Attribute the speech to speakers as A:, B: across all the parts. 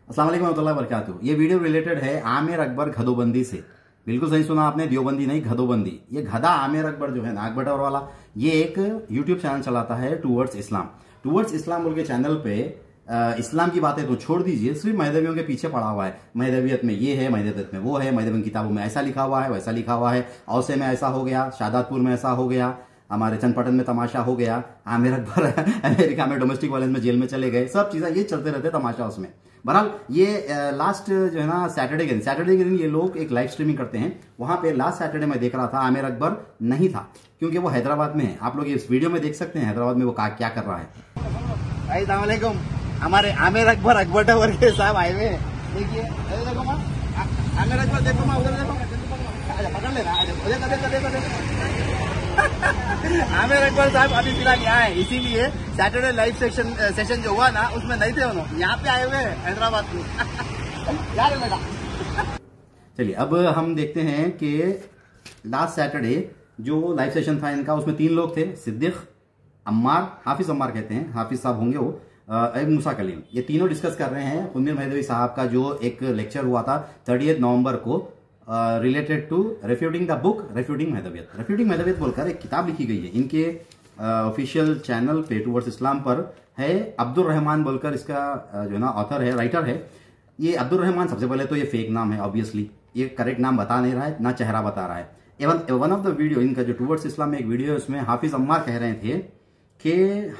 A: अस्सलाम वालेकुम रहमतुल्लाहि व बरकातुहू। ये वीडियो रिलेटेड है आमिर अकबर घदोबंदी से। बिल्कुल सही सुना आपने, दियोबंदी नहीं घदोबंदी। ये गधा आमिर अकबर जो है नाक बटोर वाला, ये एक यूट्यूब चैनल चलाता है टूवर्ड्स इस्लाम। टूवर्ड्स इस्लाम बोल के चैनल पे इस्लाम की बातें तो छोड़ दीजिए, सिर्फ महदवियों के पीछे पड़ा हुआ है। महदवियत में ये है, महदवियत में वो है, महदवियन किताबों में ऐसा लिखा हुआ है, वैसा लिखा हुआ है, औसे में ऐसा हो गया, शादातपुर में ऐसा हो गया, हमारे चंदपटन में तमाशा हो गया, आमिर अकबर अमेरिका में डोमेस्टिक वायलेंस में जेल में चले गए, सब चीजें ये चलते रहते तमाशा उसमें। बहरहाल ये लास्ट जो है ना सैटरडे के दिन ये लोग एक लाइव स्ट्रीमिंग करते हैं। वहां पे लास्ट सैटरडे में देख रहा था, आमिर अकबर नहीं था क्योंकि वो हैदराबाद में है। आप लोग इस वीडियो में देख सकते हैं हैदराबाद में वो क्या कर रहा है। अस्सलाम वालेकुम। हमारे आमिर अकबर अकबर के साहब आए हुए हैं। देखिए देखो माँ, आमिर अकबर देखो माँ, उधर देखो, पकड़ लेना, आमिर अकबर साहब अभी फिलहाल यहाँ है, इसीलिए सैटरडे लाइव सेशन जो हुआ ना उसमें नहीं थे उन्होंने, यहाँ पे आए हुए हैं हैदराबाद में। चलिए अब हम देखते हैं कि लास्ट सैटरडे जो लाइव सेशन था इनका, उसमें 3 लोग थे, सिद्दीक, अम्मार, हाफिज अम्मार कहते हैं, हाफिज साहब होंगे वो, एक मूसा कलीम। ये तीनों डिस्कस कर रहे हैं खुन्नीर महदवी साहब का जो एक लेक्चर हुआ था 30 नवंबर को, रिलेटेड टू रेफ्यूटिंग द बुक रेफ्यूटिंग महदवियत। रेफ्यूटिंग महदवियत बोलकर एक किताब लिखी गई है इनके ऑफिशियल चैनल पे टूवर्ड्स इस्लाम पर है। अब्दुल रहमान बोलकर इसका जो ना ऑथर है, राइटर है। ये अब्दुल रहमान सबसे पहले तो ये फेक नाम है, ऑब्वियसली ये करेक्ट नाम बता नहीं रहा है, ना चेहरा बता रहा है। वन ऑफ द वीडियो इनका जो टूवर्ड्स इस्लाम में एक वीडियो है, उसमें हाफिज अम्मार कह रहे थे कि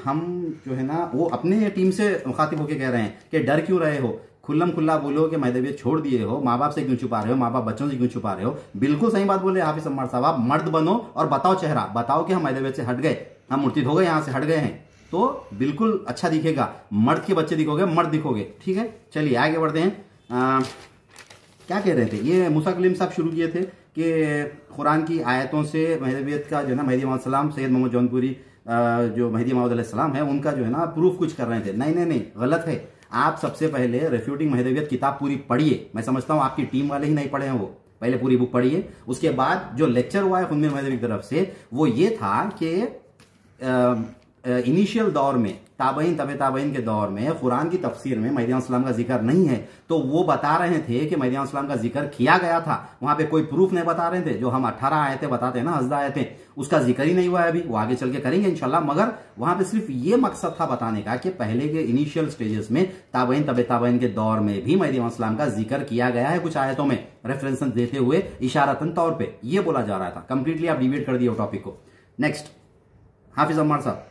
A: हम जो है ना वो अपने टीम से मुखातिब होकर कह रहे हैं कि डर क्यों रहे हो, खुल्लम खुल्ला बोलो कि महदवियत छोड़ दिए हो, माँ बाप से क्यों छुपा रहे हो, माँ बाप बच्चों से क्यों छुपा रहे हो। बिल्कुल सही बात बोले हाफिज अम्मार साहब, आप मर्द बनो और बताओ चेहरा, बताओ कि हम महदवियत से हट गए, हम मुर्तिद हो गए, यहाँ से हट गए हैं, तो बिल्कुल अच्छा दिखेगा, मर्द के बच्चे दिखोगे, मर्द दिखोगे। ठीक है, चलिए आगे बढ़ते हैं। क्या कह रहे थे ये मूसा कलीम साहब शुरू किए थे कि कुरान की आयतों से महदवियत का जो है ना महदी मोहम्मद सलाम, सैयद मोहम्मद जौनपुरी जो महदी मोहम्मद सलाम है उनका जो है ना प्रूफ कुछ कर रहे थे। नहीं, गलत है। आप सबसे पहले रेफ्यूटिंग महदवियत किताब पूरी पढ़िए। मैं समझता हूं आपकी टीम वाले ही नहीं पढ़े हैं, वो पहले पूरी बुक पढ़िए। उसके बाद जो लेक्चर हुआ है खुन्नीर महदवी की तरफ से वो ये था कि इनिशियल दौर में ताबईन तबे ताबईन के दौर में कुरान की तफसीर में महदी सलाम का जिक्र नहीं है, तो वो बता रहे थे कि महदी सलाम का जिक्र किया गया था। वहां पे कोई प्रूफ नहीं बता रहे थे। जो हम 18 आयतें बताते हैं ना, हज़दा आयतें, उसका जिक्र ही नहीं हुआ है अभी, वो आगे चल के करेंगे इंशाल्लाह। मगर वहां पे सिर्फ ये मकसद था बताने का कि पहले के इनिशियल स्टेजेस में ताबईन तबे ताबईन के दौर में भी महदी सलाम का जिक्र किया गया है, कुछ आयतों में रेफरेंस देते हुए इशारतन तौर पर यह बोला जा रहा था। कंप्लीटली आप डिबेट कर दिए टॉपिक को। नेक्स्ट, हाफिज अम्मार साहब,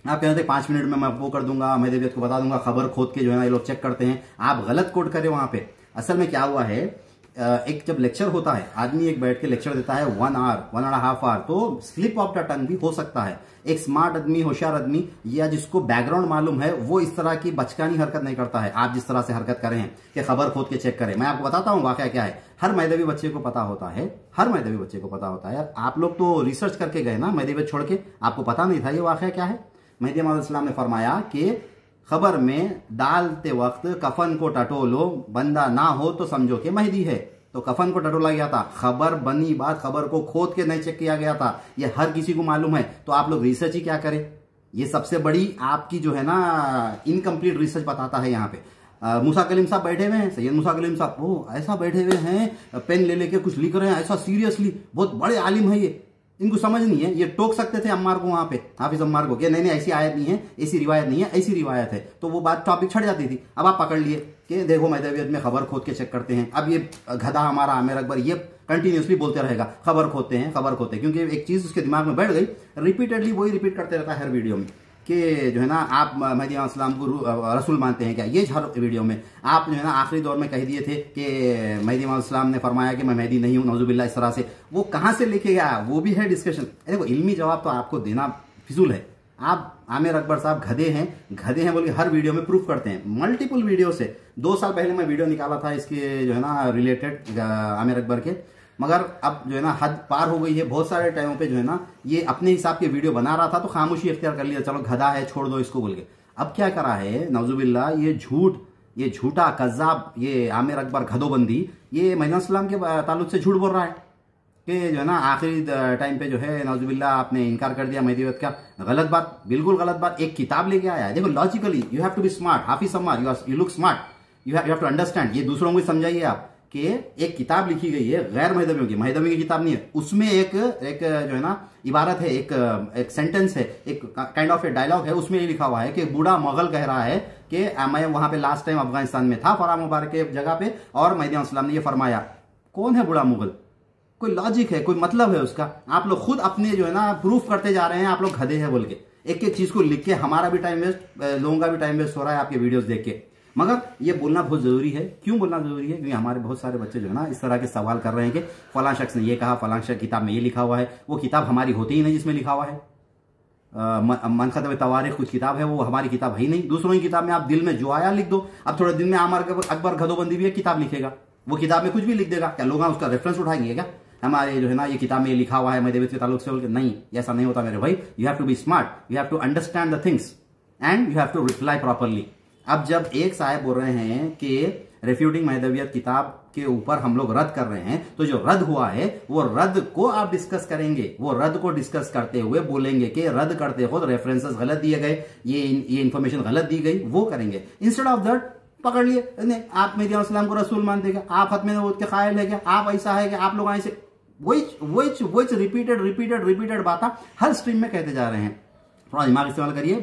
A: आप कहते हैं 5 मिनट में मैं वो कर दूंगा, महदवियत को बता दूंगा, खबर खोद के जो है ना ये लोग चेक करते हैं। आप गलत कोट करें वहां पे। असल में क्या हुआ है, एक जब लेक्चर होता है, आदमी एक बैठ के लेक्चर देता है 1 आवर 1.5 आवर, तो स्लिप ऑफ द टंग भी हो सकता है। एक स्मार्ट आदमी, होशियार आदमी या जिसको बैकग्राउंड मालूम है, वो इस तरह की बचकानी हरकत नहीं करता है। आप जिस तरह से हरकत करें हैं कि खबर खोद के चेक करें। मैं आपको बताता हूं वाकया क्या है। हर महदवी बच्चे को पता होता है, हर महदवी बच्चे को पता होता है। आप लोग तो रिसर्च करके गए ना महदवियत छोड़ के, आपको पता नहीं था ये वाकया क्या है। महदी मोहम्मद सलाम ने फरमाया कि खबर में डालते वक्त कफन को टटोलो, बंदा ना हो तो समझो कि महदी है। तो कफन को टटोला गया था, खबर बनी बात, खबर को खोद के नहीं चेक किया गया था। ये हर किसी को मालूम है, तो आप लोग रिसर्च ही क्या करें। ये सबसे बड़ी आपकी जो है ना इनकम्प्लीट रिसर्च बताता है। यहाँ पे मूसा कलीम साहब बैठे हुए हैं, सैयद मूसा कलीम साहब वो ऐसा बैठे हुए हैं, पेन ले लेके कुछ लिख रहे हैं ऐसा सीरियसली, बहुत बड़े आलिम है ये, इनको समझ नहीं है। ये टोक सकते थे अम्मार को वहां पे, हाफिज अम्मार को, कि नहीं ऐसी आयत नहीं है, ऐसी रिवायत नहीं है, ऐसी रिवायत है, तो वो बात टॉपिक छट जाती थी। अब आप पकड़ लिए कि देखो महदवियत में खबर खोद के चेक करते हैं। अब ये गधा हमारा आमिर अकबर ये कंटिन्यूसली बोलते रहेगा खबर खोदते हैं, खबर खोदते हैं, क्योंकि एक चीज उसके दिमाग में बैठ गई, रिपीटेडली वही रिपीट करते रहता है हर वीडियो में कि जो है ना आप महदी सलाम को रसूल मानते हैं क्या। ये हर वीडियो में आप जो है ना आखिरी दौर में कह दिए थे कि महदी सलाम ने फरमाया कि मैं महदी नहीं हूं, नौजुबिल्लाह, इस तरह से। वो कहां से लेके गया वो भी है डिस्कशन। देखो इल्मी जवाब तो आपको देना फिजूल है। आप आमिर अकबर साहब गधे हैं बोल के हर वीडियो में प्रूफ करते हैं, मल्टीपल वीडियो से। 2 साल पहले मैं वीडियो निकाला था इसके जो है ना रिलेटेड आमिर अकबर के, मगर अब जो है ना हद पार हो गई है। बहुत सारे टाइमों पे जो है ना ये अपने हिसाब के वीडियो बना रहा था, तो खामोशी इख्तियार कर लिया, चलो गधा है छोड़ दो इसको बोल के। अब क्या करा है नौजुबिल्लाह, ये झूठा कज़्ज़ाब, ये आमिर अकबर घदोबंदी, ये महदी सलाम के ताल्लुक से झूठ बोल रहा है कि जो है ना आखिरी टाइम पे जो है नौजुबिल्लाह आपने इनकार कर दिया महदवियत का। गलत बात, बिल्कुल गलत बात। एक किताब लेके आया है। देखो logically you have to be smart. Hafiz Ammar, you look smart. You have to understand, ये दूसरों को समझाइए आप कि एक किताब लिखी गई है गैर महदवियों की, महदवी की किताब नहीं है, उसमें एक जो है ना इबारत है, एक सेंटेंस है, एक काइंड ऑफ ए डायलॉग है, उसमें ये लिखा हुआ है कि बूढ़ा मुगल कह रहा है कि मैं वहां पे लास्ट टाइम अफगानिस्तान में था फराह मुबारक के जगह पे, और मेहदी अलैहिस्सलाम ने ये फरमाया। कौन है बूढ़ा मुगल? कोई लॉजिक है, कोई मतलब है उसका? आप लोग खुद अपने जो है ना प्रूफ करते जा रहे हैं, आप लोग गधे हैं बोल के, एक एक चीज को लिख के। हमारा भी टाइम वेस्ट, लोगों का भी टाइम वेस्ट हो रहा है आपके वीडियोस देख के। मगर ये बोलना बहुत जरूरी है। क्यों बोलना जरूरी है? क्योंकि हमारे बहुत सारे बच्चे जो है ना इस तरह के सवाल कर रहे हैं कि फलां शख्स ने ये कहा, फलां शख्स किताब में ये लिखा हुआ है। वो किताब हमारी होती ही नहीं जिसमें लिखा हुआ है। मनखतब तवारीख कुछ किताब है, वो हमारी किताब है ही नहीं। दूसरों की किताब में आप दिल में जो आया लिख दो। अब थोड़े दिन में आमर अकबर गदोबंदी भी एक किताब लिखेगा, वो किताब में कुछ भी लिख देगा। क्या लोग उसका रेफरेंस उठाएंगे क्या? हमारे जो है ना ये किताब में लिखा हुआ है महदवियत के ताल्लुक से, नहीं, ऐसा नहीं होता मेरे भाई। You have to be smart, you have to understand the things and you have to reply properly. अब जब एक साहब बोल रहे हैं कि रेफ्यूटिंग महदवियत किताब के ऊपर हम लोग रद्द कर रहे हैं, तो जो रद्द हुआ है वो रद्द को आप डिस्कस करेंगे। वो रद्द को डिस्कस करते हुए बोलेंगे कि रद्द करते हो तो रेफरेंसेस गलत दिए गए, ये इंफॉर्मेशन गलत दी गई, वो करेंगे। इंस्टेड ऑफ दैट पकड़ लिए, नहीं आप मेहदी अलैहिस्सलाम को रसूल मानते क्या, आप खत्म नबूवत के कायल है क्या, आप ऐसा है कि आप लोग ऐसे वही रिपीटेड बात हर स्ट्रीम में कहते जा रहे हैं। थोड़ा दिमाग इस्तेमाल करिए,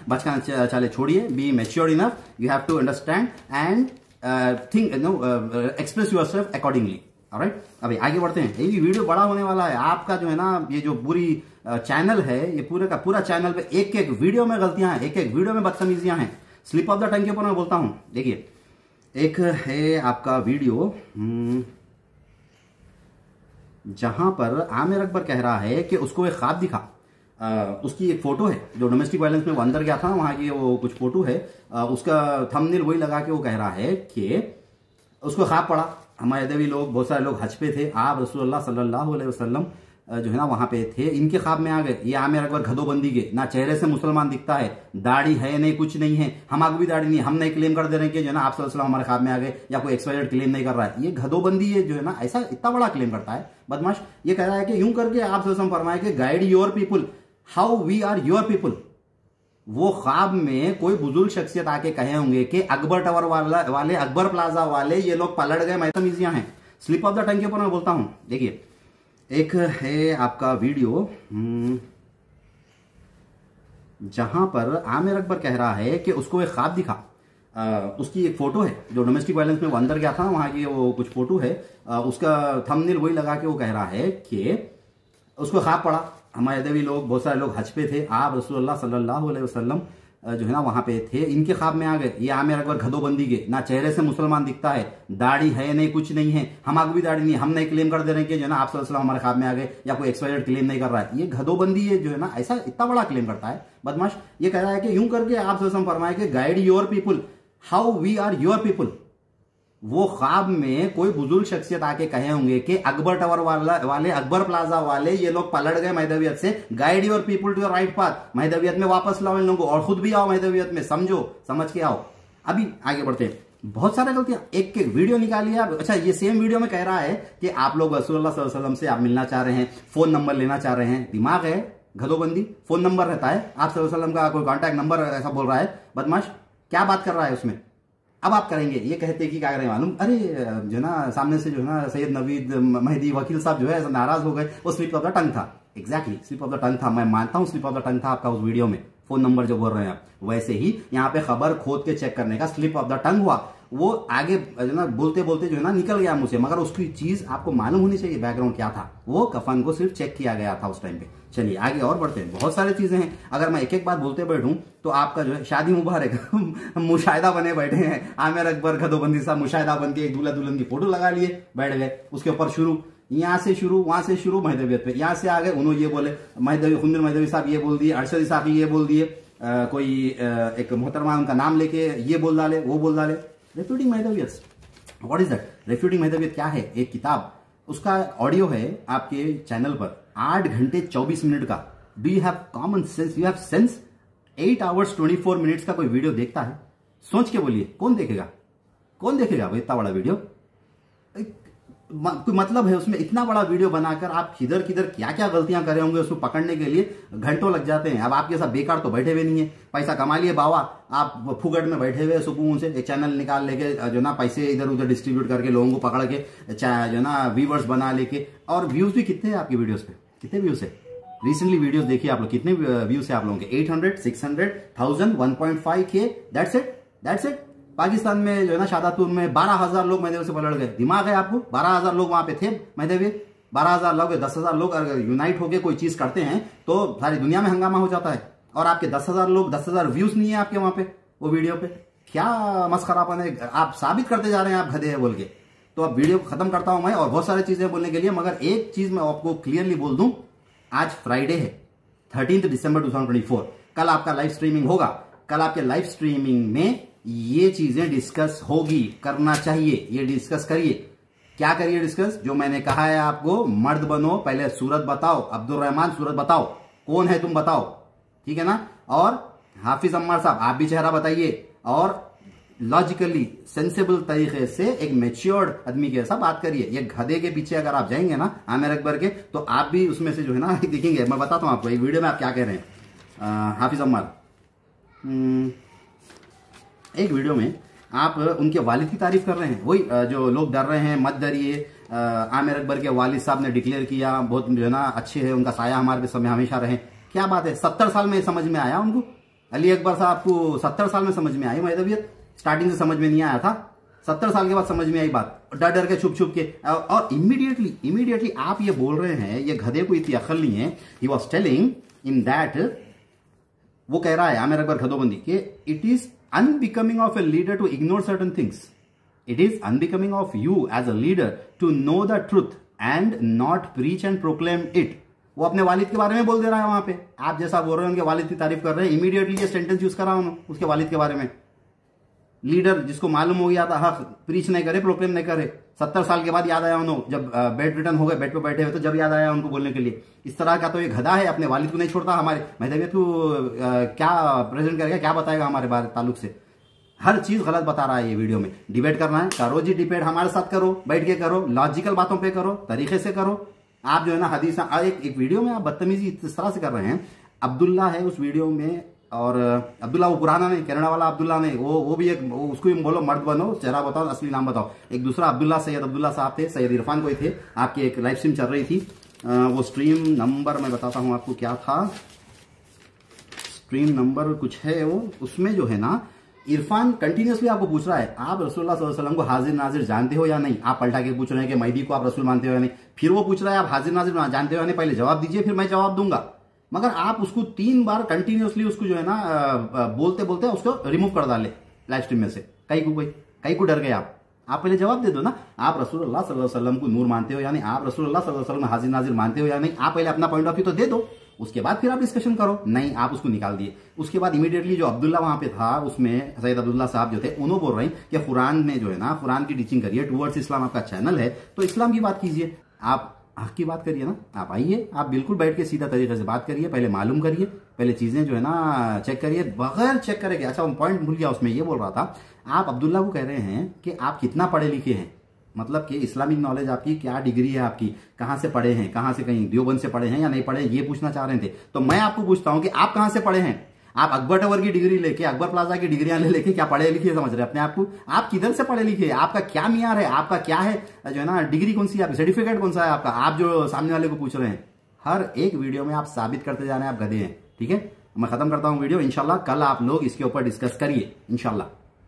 A: बचकाना चाले छोड़िए। Be mature enough, you have to understand and think, express yourself accordingly. Alright, अभी आगे बढ़ते हैं। ये वीडियो बड़ा होने वाला है आपका जो है ना, ये जो पूरी चैनल है, ये पूरे का पूरा चैनल पे एक एक वीडियो में गलतियां हैं, एक एक वीडियो में बदतमीजियां हैं। स्लिप ऑफ द टंग के ऊपर मैं बोलता हूं। देखिए, एक है आपका वीडियो जहां पर आमिर अकबर कह रहा है कि उसको एक ख्वाब दिखा। उसकी एक फोटो है, जो डोमेस्टिक वायलेंस में वो अंदर गया था, वहां की वो कुछ फोटो है, उसका थंबनेल वही लगा के वो कह रहा है कि उसको ख्वाब पड़ा। हमारे अदबी लोग, बहुत सारे लोग हज पे थे, आप रसूलुल्लाह सल्लल्लाहु अलैहि वसल्लम जो है ना वहां पे थे, इनके ख्वाब में आ गए। ये आमिर अकबर गधोबंदी के, ना चेहरे से मुसलमान दिखता है, दाढ़ी है नहीं, कुछ नहीं है, हमारी भी दाढ़ी नहीं, हम नहीं क्लेम कर दे रहे हैं कि जो है ना आप सल्लल्लाहु अलैहि वसल्लम हमारे ख्वाब में आ गए, या कोई एक्सपायर्ड क्लेम नहीं कर रहा है। ये गधोबंदी है जो है ना, ऐसा इतना बड़ा क्लेम करता है बदमाश। ये कह रहा है कि यूं करके आप सल्लल्लाहु अलैहि वसल्लम फरमाए कि guide your people how we are your people. वो ख्वाब में कोई बुजुर्ग शख्सियत आके कहे होंगे कि अकबर टावर वाले, अकबर प्लाजा वाले, ये लोग पलट गए, मैतमीजियां हैं। स्लिप ऑफ द टंग के ऊपर मैं बोलता हूं। देखिए, एक है आपका वीडियो जहां पर आमिर अकबर कह रहा है कि उसको एक ख्वाब दिखा। उसकी एक फोटो है, जो डोमेस्टिक वायलेंस में वो अंदर गया था, वहां की वो कुछ फोटो है, उसका थंबनेल वही लगा के वो कह रहा है कि उसको ख्वाब पड़ा। हमारे अदबी लोग, बहुत सारे लोग हज पे थे, आप रसूलुल्लाह सल्लल्लाहु अलैहि वसल्लम जो है ना वहां पे थे, इनके ख्वाब में आ गए। ये आमिर अकबर गधोबंदी के, ना चेहरे से मुसलमान दिखता है, दाढ़ी है नहीं, कुछ नहीं है, हमारी भी दाढ़ी नहीं, हम नहीं क्लेम कर दे रहे हैं कि जो है ना आप सल्लल्लाहु अलैहि वसल्लम हमारे ख्वाब में आ गए, या कोई एक्सपायर्ड क्लेम नहीं कर रहा है। ये गधोबंदी है जो है ना, ऐसा इतना बड़ा क्लेम करता है बदमाश। ये कह रहा है कि यूं करके आप सल्लल्लाहु अलैहि वसल्लम फरमाए कि guide your people how we are your people. वो ख्वाब में कोई बुजुर्ग शख्सियत आके कहे होंगे कि अकबर टावर वाले, अकबर प्लाजा वाले, ये लोग पलट गए महदवियत से, guide your people to your right path. महदवियत में वापस लाओ इन लोगों को, और खुद भी आओ महदवियत में, समझो, समझ के आओ। अभी आगे बढ़ते हैं। बहुत सारे गलतियां, एक एक वीडियो निकालिए आप। अच्छा, ये सेम वीडियो में कह रहा है कि आप लोग रसूलुल्लाह सल्लल्लाहु अलैहि वसल्लम से आप मिलना चाह रहे हैं, फोन नंबर लेना चाह रहे हैं। दिमाग है गधोबंदी? फोन नंबर रहता है, आप सल्लल्लाहु अलैहि वसल्लम का कोई कॉन्टैक्ट नंबर ऐसा बोल रहा है बदमाश। क्या बात कर रहा है उसमें? अब आप करेंगे, ये कहते कि क्या करें मालूम, अरे जो ना सामने से जो है ना सैयद नवीद मेहदी वकील साहब जो है ऐसा नाराज हो गए, वो स्लिप ऑफ द टंग था। Exactly slip of the tongue था। मैं मानता हूं स्लिप ऑफ द टंग था आपका उस वीडियो में, फोन नंबर जो बोल रहे हैं आप। वैसे ही यहाँ पे खबर खोद के चेक करने का स्लिप ऑफ द टंग हुआ। वो आगे जो ना बोलते बोलते जो है ना निकल गया मुझसे, मगर उसकी चीज आपको मालूम होनी चाहिए, बैकग्राउंड क्या था। वो कफन को सिर्फ चेक किया गया था उस टाइम पे। चलिए आगे और बढ़ते हैं। बहुत सारी चीजें हैं, अगर मैं एक एक बात बोलते बैठूं तो आपका जो है शादी मुबारक मुशाहिदा बने बैठे हैं। आमिर अकबर गधोबंदी साहब मुशाहिदा बन के एक दूल्हा दुल्हन की फोटो लगा लिए, बैठ गए। उसके ऊपर शुरू, यहाँ से शुरू, वहां से शुरू, महदवियत पे। यहाँ से आ गए, उन्होंने ये बोले, खुंदर महदवी साहब ये बोल दिए, अरशद इसाकी ये बोल दिए, कोई एक मोहतरमा उनका नाम लेके ये बोल डाले, वो बोल डाले। रेफ्यूटिंग महदवियत, व्हाट इज दैट? रेफ्यूटिंग महदवियत क्या है? एक किताब, उसका ऑडियो है आपके चैनल पर 8 घंटे 24 मिनट का। Do you have common sense? You have sense? 8 hours 24 minutes का कोई वीडियो देखता है? सोच के बोलिए, कौन देखेगा? कौन देखेगा भाई इतना बड़ा वीडियो? कोई मतलब है उसमें? इतना बड़ा वीडियो बनाकर आप किधर किधर क्या क्या गलतियां करे होंगे उसको पकड़ने के लिए घंटों लग जाते हैं। अब आपके साथ बेकार तो बैठे हुए नहीं है, पैसा कमा लिए बाबा, आप फुगड़ में बैठे हुए सुकून से एक चैनल निकाल लेके जो ना पैसे इधर उधर डिस्ट्रीब्यूट करके लोगों को पकड़ के जो ना व्यूवर्स बना लेके। और व्यूज भी कितने हैं आपकी वीडियोस पे? कितने व्यूज है? रिसेंटली वीडियोस देखिए आप लोग, कितने व्यूज है आप लोगों के? 800, 600, 1000, 1.5K, दैट्स इट। पाकिस्तान में जो है ना शादातपुर में 12,000 लोग मैदेवी से पलट गए। दिमाग है आपको? 12,000 लोग वहां पे थे मैदेवी, 12,000 लोग, 10,000 लोग अगर यूनाइट होकर कोई चीज करते हैं तो सारी दुनिया में हंगामा हो जाता है। और आपके 10,000 लोग, 10,000 व्यूज नहीं है आपके वहां पे वो वीडियो पे। क्या मस्खरापन है? आप साबित करते जा रहे हैं आप गधे हैं बोल के। तो अब वीडियो खत्म करता हूं मैं, और बहुत सारी चीजें बोलने के लिए, मगर एक चीज मैं आपको क्लियरली बोल दूं, आज फ्राइडे है 13 दिसंबर 2024। कल आपका लाइव स्ट्रीमिंग होगा। कल आपके लाइव स्ट्रीमिंग में ये चीजें डिस्कस होगी, करना चाहिए, ये डिस्कस करिए। क्या करिए डिस्कस? जो मैंने कहा है आपको, मर्द बनो, पहले सूरत बताओ, अब्दुल रहमान सूरत बताओ, कौन है तुम बताओ, ठीक है ना? और हाफिज अम्मार साहब आप भी चेहरा बताइए, और लॉजिकली सेंसिबल तरीके से एक मैच्योर्ड आदमी के साथ बात करिए। ये गधे के पीछे अगर आप जाएंगे ना आमिर अकबर के, तो आप भी उसमें से जो है ना देखेंगे। मैं बताता हूं आपको एक वीडियो में आप क्या कह रहे हैं। हाफिज अम्मार, एक वीडियो में आप उनके वालिद की तारीफ कर रहे हैं। वही जो लोग डर रहे हैं, मत डरिए, आमिर अकबर के वालिद साहब ने डिक्लेयर किया, बहुत जो है ना अच्छे है, उनका साया हमारे समय हमेशा रहे। क्या बात है? 70 साल में समझ में आया उनको? अली अकबर साहब को 70 साल में समझ में आई मैदवियत? स्टार्टिंग से समझ में नहीं आया था, 70 साल के बाद समझ में आई बात, डर डर के छुप छुप के। और इमीडिएटली आप ये बोल रहे हैं, ये गधे को इतनी अकल नहीं है। He was telling in that, वो कह रहा है आमिर अकबर गधोबंदी के, it is unbecoming of a leader to ignore certain things. It is unbecoming of you as a leader to know the truth and not preach and proclaim it. वो अपने वालिद के बारे में बोल दे रहा है वहां पे। आप जैसा बोल रहे हैं उनके वालिद की तारीफ कर रहे हैं, इमीडिएटली ये सेंटेंस यूज कर रहा हूं उसके वालिद के बारे में। लीडर जिसको मालूम हो गया था हक, प्रीच नहीं करे, प्रोक्लेम नहीं करे, 70 साल के बाद याद आया उन्होंने, जब बेड रिटर्न हो गए, बेड पे बैठे हुए, तो जब याद आया उनको बोलने के लिए। इस तरह का तो ये गधा है, अपने वालिद को नहीं छोड़ता। हमारे महदेवियत को क्या प्रेजेंट करेगा, क्या बताएगा हमारे बारे ताल्लुक से? हर चीज गलत बता रहा है ये वीडियो में। डिबेट करना है, करो जी डिबेट, हमारे साथ करो, बैठ के करो, लॉजिकल बातों पे करो, तरीके से करो। आप जो है ना हदीस, एक वीडियो में आप बदतमीजी इस तरह से कर रहे हैं। अब्दुल्ला है उस वीडियो में, और अब्दुल्ला वो पुराना नहीं, कनाडा वाला अब्दुल्ला नहीं, वो भी एक, उसको भी बोलो मर्द बनो, चेहरा बताओ, असली नाम बताओ। एक दूसरा अब्दुल्ला, सैयद अब्दुल्ला साहब थे, सैयद इरफान कोई थे, आपकी एक लाइव स्ट्रीम चल रही थी। वो स्ट्रीम नंबर मैं बताता हूं आपको क्या था, स्ट्रीम नंबर कुछ है वो, उसमें जो है ना इरफान कंटिन्यूसली आपको पूछ रहा है, आप रसूलुल्लाह सल्लल्लाहु अलैहि वसल्लम को हाजिर नाजिर जानते हो या नहीं? आप पलटा के पूछ रहे हैं कि महदी को आप रसूल मानते हो या नहीं। फिर वो पूछ रहा है आप हाजिर नाजिर जानते हो या नहीं, पहले जवाब दीजिए फिर मैं जवाब दूंगा। मगर आप उसको 3 बार कंटिन्यूसली उसको जो है ना बोलते बोलते उसको रिमूव कर डाले लाइव स्ट्रीम में से। कई को डर गए आप पहले जवाब दे दो ना। आप रसूलुल्लाह सल्लल्लाहु अलैहि वसल्लम को नूर मानते हो या नहीं? आप रसूलुल्लाह सल्लल्लाहु अलैहि वसल्लम हाजिर नाजिर मानते हो या नहीं? आप पहले अपना पॉइंट ऑफ व्यू तो दे दो, उसके बाद फिर आप डिस्कशन करो। नहीं, आप उसको निकाल दिए। उसके बाद इमीडिएटली जो अब्दुल्ला वहां पे था, उसमें सैयद अब्दुल्ला साहब जो थे, उन्होंने बोल रहे हैं कि कुरान में जो है ना, कुरान की टीचिंग करिए, टुवर्ड्स इस्लाम आपका चैनल है, तो इस्लाम की बात कीजिए, आप हक की बात करिए ना। आप आइए, आप बिल्कुल बैठ के सीधा तरीके से बात करिए, पहले मालूम करिए, पहले चीजें जो है ना चेक करिए, बगैर चेक करेंगे। अच्छा, पॉइंट भूल गया, उसमें ये बोल रहा था, आप अब्दुल्ला को कह रहे हैं कि आप कितना पढ़े लिखे हैं, मतलब कि इस्लामिक नॉलेज आपकी क्या डिग्री है, आपकी कहां से पढ़े हैं, कहां से, कहीं देवबंद से पढ़े हैं या नहीं पढ़े, ये पूछना चाह रहे थे। तो मैं आपको पूछता हूं कि आप कहां से पढ़े हैं? आप अकबर टावर की डिग्री लेके, अकबर प्लाजा की डिग्रियां लेके क्या पढ़े लिखे समझ रहे हैं अपने आप को? आप किधर से पढ़े लिखे? आपका क्या मियार है? आपका क्या है जो है ना डिग्री कौन सी है आपकी, सर्टिफिकेट कौन सा है आपका? आप जो सामने वाले को पूछ रहे हैं, हर एक वीडियो में आप साबित करते जा रहे हैं आप गधे हैं। ठीक है, मैं खत्म करता हूं वीडियो। इंशाल्लाह कल आप लोग इसके ऊपर डिस्कस करिए इंशाल्लाह।